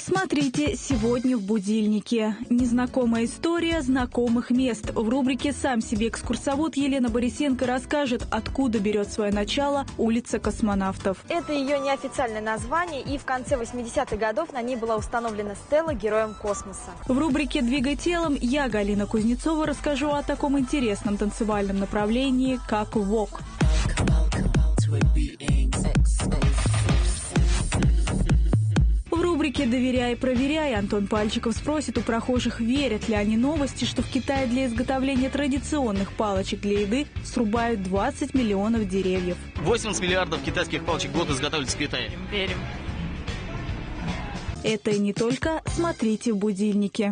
Смотрите сегодня в будильнике. Незнакомая история знакомых мест. В рубрике «Сам себе экскурсовод» Елена Борисенко расскажет, откуда берет свое начало улица Космонавтов. Это ее неофициальное название, и в конце 80-х годов на ней была установлена стела Героям космоса. В рубрике «Двигай телом» я, Галина Кузнецова, расскажу о таком интересном танцевальном направлении, как вок. В рубрике «Доверяй, проверяй» Антон Пальчиков спросит у прохожих, верят ли они новости, что в Китае для изготовления традиционных палочек для еды срубают 20 миллионов деревьев. 80 миллиардов китайских палочек в год изготавливаются в Китае. Верим. Это и не только «Смотрите в будильнике».